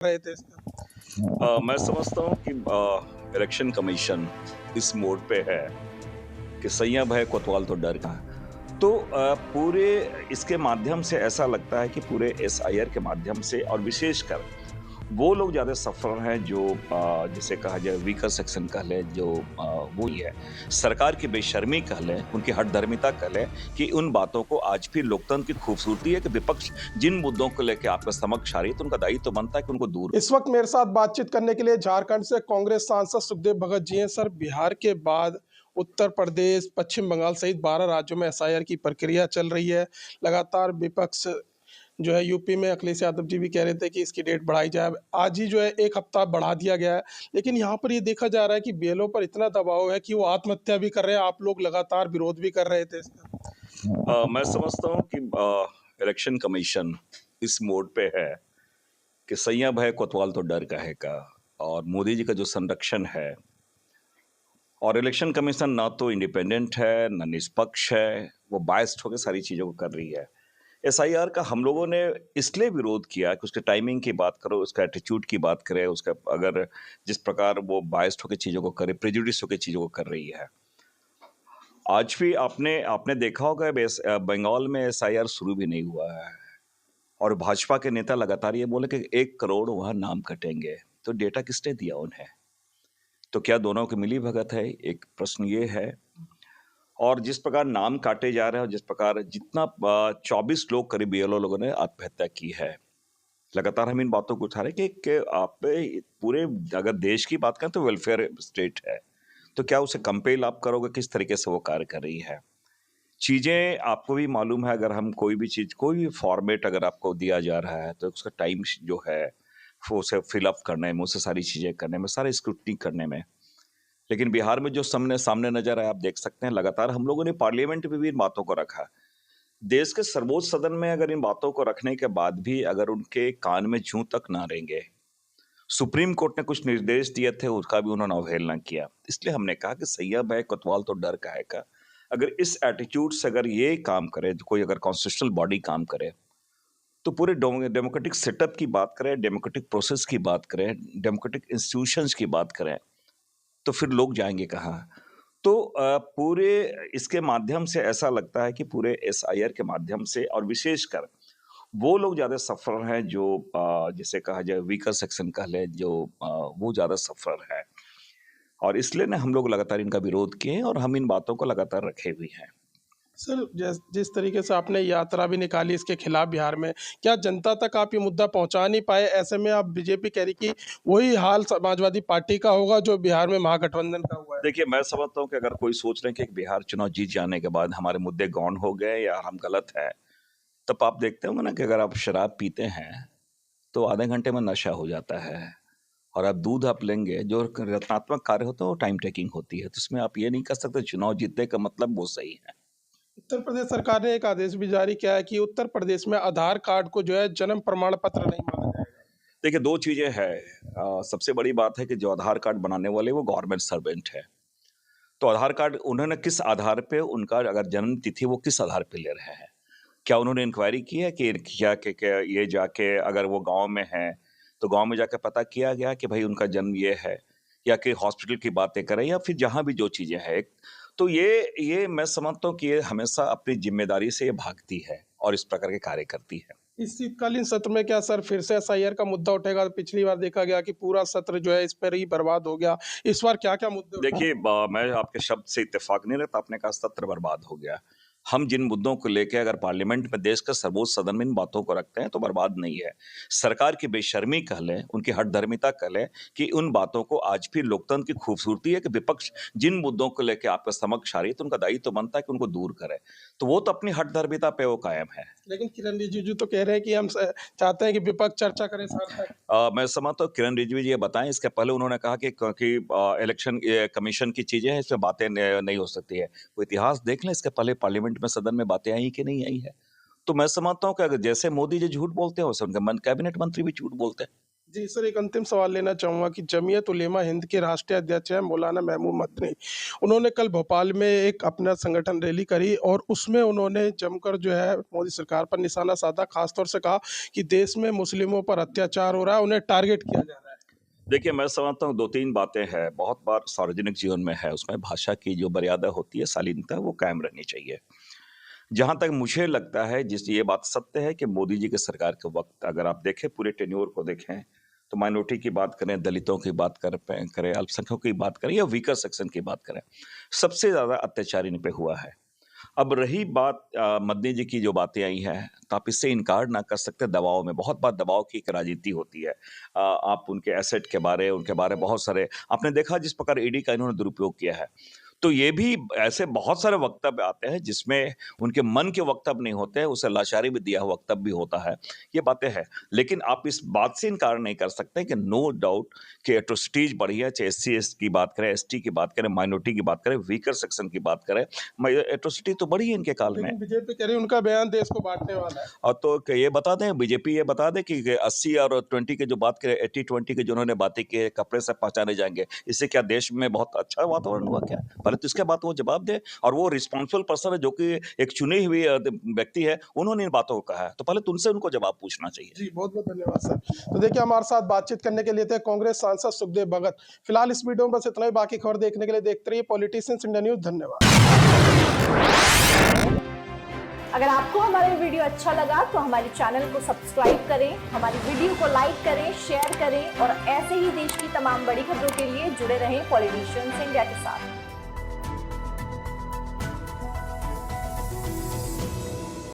रहे थे इसका। मैं समझता हूँ कि इलेक्शन कमीशन इस मोड़ पे है कि सैयां भय कोतवाल तो डर का। तो पूरे इसके माध्यम से ऐसा लगता है कि पूरे एसआईआर के माध्यम से और विशेषकर वो लोग ज़्यादा सफर हैं जो जिसे कहा जाए वीकर सेक्शन कह लें जो वो ही है सरकार की बेशर्मी कह लें उनकी हठधर्मिता कह लें कि उन बातों को आज भी लोकतंत्र की खूबसूरती है कि विपक्ष जिन मुद्दों को लेकर आपके समक्ष आ रही है तो उनका दायित्व तो बनता है कि उनको दूर। इस वक्त मेरे साथ बातचीत करने के लिए झारखंड से कांग्रेस सांसद सुखदेव भगत जी हैं। सर, बिहार के बाद उत्तर प्रदेश, पश्चिम बंगाल सहित 12 राज्यों में एसआईआर की प्रक्रिया चल रही है। लगातार विपक्ष जो है यूपी में अखिलेश यादव जी भी कह रहे थे कि इसकी डेट बढ़ाई जाए। आज ही जो है 1 हफ्ता बढ़ा दिया गया है। लेकिन यहाँ पर ये देखा जा रहा है कि बीएलओ पर इतना दबाव है कि वो आत्महत्या भी कर रहे हैं। आप लोग लगातार विरोध भी कर रहे थे इसका। मैं समझता हूँ कि इलेक्शन कमीशन इस मोड़ पे है कि सैयां भय कोतवाल तो डर काहे का और मोदी जी का जो संरक्षण है और इलेक्शन कमीशन ना तो इंडिपेंडेंट है ना निष्पक्ष है, वो बायस्ड होकर सारी चीज़ों को कर रही है। एसआईआर का हम लोगों ने इसलिए विरोध किया कि उसके टाइमिंग की बात करो, उसका एटीट्यूड की बात करें, उसका अगर जिस प्रकार वो बायस्ड होकर चीज़ों को करे, प्रेजुडिस होकर चीज़ों को कर रही है। आज भी आपने आपने देखा होगा बंगाल में एसआईआर शुरू भी नहीं हुआ है और भाजपा के नेता लगातार ये बोले कि 1 करोड़ वहाँ नाम कटेंगे। तो डेटा किसने दिया उन्हें? तो क्या दोनों की मिलीभगत है? एक प्रश्न ये है। और जिस प्रकार नाम काटे जा रहे हैं और जिस प्रकार जितना 24 लोग करीब बीएलओ लोगों ने आत्महत्या की है। लगातार हम इन बातों को उठा रहे हैं कि आप पूरे अगर देश की बात करें तो वेलफेयर स्टेट है। तो क्या उसे कंपेल आप करोगे किस तरीके से वो कार्य कर रही है? चीज़ें आपको भी मालूम है अगर हम कोई भी चीज़ कोई भी फॉर्मेट अगर आपको दिया जा रहा है तो उसका टाइम जो है वो उसे फिल अप करने में, उससे सारी चीज़ें करने में, सारी स्क्रूटनी करने में। लेकिन बिहार में जो सामने सामने नज़र आया आप देख सकते हैं लगातार हम लोगों ने पार्लियामेंट में भी इन बातों को रखा। देश के सर्वोच्च सदन में अगर इन बातों को रखने के बाद भी अगर उनके कान में जूं तक ना रेंगे, सुप्रीम कोर्ट ने कुछ निर्देश दिए थे उसका भी उन्होंने अवहेलना किया। इसलिए हमने कहा कि सैया बैग कोतवाल तो डर काहे का। अगर इस एटीट्यूड से अगर ये काम करे तो कोई अगर कॉन्स्टिट्यूशनल बॉडी काम करे तो पूरे डेमोक्रेटिक सेटअप की बात करें, डेमोक्रेटिक प्रोसेस की बात करें, डेमोक्रेटिक इंस्टीट्यूशंस की बात करें तो फिर लोग जाएंगे कहाँ? तो पूरे इसके माध्यम से ऐसा लगता है कि पूरे एसआईआर के माध्यम से और विशेषकर वो लोग ज़्यादा सफ़र हैं जो जिसे कहा जाए वीकर सेक्शन कह लें जो वो ज़्यादा सफ़र है और इसलिए ना हम लोग लगातार इनका विरोध किए हैं और हम इन बातों को लगातार रखे हुए हैं। सर, जिस तरीके से आपने यात्रा भी निकाली इसके खिलाफ बिहार में, क्या जनता तक आप ये मुद्दा पहुंचा नहीं पाए? ऐसे में आप बीजेपी कह रही कि वही हाल समाजवादी पार्टी का होगा जो बिहार में महागठबंधन का हुआ है। देखिए, मैं समझता हूँ कि अगर कोई सोच रहे हैं कि बिहार चुनाव जीत जाने के बाद हमारे मुद्दे गौण हो गए या हम गलत हैं, तब आप देखते होंगे ना कि अगर आप शराब पीते हैं, तो आधे घंटे में नशा हो जाता है और आप दूध आप लेंगे, जो रचनात्मक कार्य होता है, वो टाइम टेकिंग होती है। तो इसमें आप ये नहीं कह सकते चुनाव जीतने का मतलब वो सही है। उत्तर प्रदेश सरकार ने एक आदेश भी जारी किया है कि उत्तर प्रदेश में आधार कार्ड को जो है जन्म प्रमाण पत्र नहीं माना जाएगा। देखिए, 2 चीज़ें हैं। सबसे बड़ी बात है कि जो आधार कार्ड बनाने वाले वो गवर्नमेंट सर्वेंट है। तो आधार कार्ड उन्होंने किस आधार पे उनका अगर जन्म तिथि वो किस आधार पे ले रहे हैं? क्या उन्होंने इंक्वायरी की है कि क्या ये जाके अगर वो गाँव में हैं, तो गाँव में जाके पता किया गया कि भई उनका जन्म ये है? या कि हॉस्पिटल की बातें करें या फिर जहाँ भी जो चीज़ें हैं। तो ये मैं समझता हूँ कि ये हमेशा अपनी ज़िम्मेदारी से ये भागती है और इस प्रकार के कार्य करती है। इस शीतकालीन सत्र में क्या सर फिर से एसआईआर का मुद्दा उठेगा? पिछली बार देखा गया कि पूरा सत्र जो है इस पर ही बर्बाद हो गया। इस बार क्या-क्या मुद्दे उठे? देखिए, ब मैं आपके शब्द से इत्तेफ़ाक नहीं रखता, आपने कहा सत्र बर्बाद हो गया। हम जिन मुद्दों को लेके अगर पार्लियामेंट में देश का सर्वोच्च सदन में इन बातों को रखते हैं, तो बर्बाद नहीं है। सरकार की बेशर्मी कह लें, उनकी हठधर्मिता कह लें कि उन बातों को आज भी लोकतंत्र की खूबसूरती है कि विपक्ष जिन मुद्दों को लेके आपके समक्ष आ रही है, तो उनका दायित्व तो बनता है कि उनको दूर करे। तो वो तो अपनी हठधर्मिता पे वो कायम है। लेकिन किरण रिजिजू तो कह रहे हैं कि हम चाहते हैं कि विपक्ष चर्चा करे सार्थक। मैं समझता हूँ किरण रिजवी जी ये बताएँ इसके पहले उन्होंने कहा कि इलेक्शन कमीशन की चीज़ें हैं इसमें बातें नहीं हो सकती है। वो इतिहास देख लें इसके पहले पार्लियामेंट में सदन में बातें आई कि नहीं आई है। तो मैं समझता हूँ कि अगर जैसे मोदी जी झूठ बोलते हैं वैसे उनके कैबिनेट मंत्री भी झूठ बोलते हैं। जी सर, एक अंतिम सवाल लेना चाहूँगा कि जमीयत उलेमा हिंद के राष्ट्रीय अध्यक्ष हैं मौलाना महमूद मदनी। उन्होंने कल भोपाल में एक अपना संगठन रैली करी और उसमें उन्होंने जमकर जो है मोदी सरकार पर निशाना साधा, खास तौर से कहा कि देश में मुस्लिमों पर अत्याचार हो रहा है, उन्हें टारगेट किया जा रहा है। देखिए, मैं समझता हूँ 2-3 बातें हैं, बहुत बार सार्वजनिक जीवन में है, उसमें भाषा की जो मर्यादा होती है, शालीनता, वो कायम रहनी चाहिए। जहाँ तक मुझे लगता है, ये बात सत्य है कि मोदी जी की सरकार के वक़्त अगर आप देखें, पूरे टेन्योर को देखें, तो माइनॉरिटी की बात करें, दलितों की बात करें, अल्पसंख्यकों की बात करें या वीकर सेक्शन की बात करें, सबसे ज़्यादा अत्याचार इन पे हुआ है। अब रही बात मदनी जी की जो बातें आई हैं, तो आप इससे इनकार ना कर सकते दबाव में, बहुत बार दबाव की एक राजनीति होती है। आप उनके एसेट के बारे, उनके बारे में बहुत सारे आपने देखा जिस प्रकार ईडी का इन्होंने दुरुपयोग किया है। तो ये भी ऐसे बहुत सारे वक्तव्य आते हैं जिसमें उनके मन के वक्तव्य नहीं होते हैं, उसे लाचारी में दिया हुआ वक्तव्य भी होता है, ये बातें हैं। लेकिन आप इस बात से इनकार नहीं कर सकते कि नो डाउट कि एट्रोसिटीज़ बढ़ी है, चाहे एससी की बात करें, एसटी की बात करें, माइनॉरिटी की बात करें, वीकर सेक्शन की बात करें, एट्रोसिटी तो बढ़ी है इनके काल में। लेकिन बीजेपी कह रही है उनका बयान देश को बाँटने वाला है। और तो ये बता दें बीजेपी ये बता दे कि 80 और 20 की जो बात करें 80-20 की जो उन्होंने बातें की है, कपड़े से पहचाने जाएँगे, इससे क्या देश में बहुत अच्छा वातावरण हुआ क्या? पहले तो इसके बाद वो जवाब दे और वो रिस्पॉन्सिबल पर्सन है जो कि एक चुनी हुई व्यक्ति है, उन्होंने इन बातों को कहा है, तो पहले तो उनसे उनको जवाब पूछना चाहिए। जी, बहुत-बहुत धन्यवाद सर। तो देखिए हमारे साथ बातचीत करने के लिए थे कांग्रेस सांसद सुखदेव भगत। फिलहाल इस वीडियो में बस इतना ही, बाकी खबर देखने के लिए देखते रहिए पॉलिटिशियंस इंडिया न्यूज़। धन्यवाद। अगर आपको हमारा ये वीडियो अच्छा लगा तो हमारे चैनल को सब्सक्राइब करें, हमारी वीडियो को लाइक करें, शेयर करें और ऐसे ही देश की तमाम बड़ी खबरों के लिए जुड़े रहें पॉलिटिशियंस इंडिया के साथ।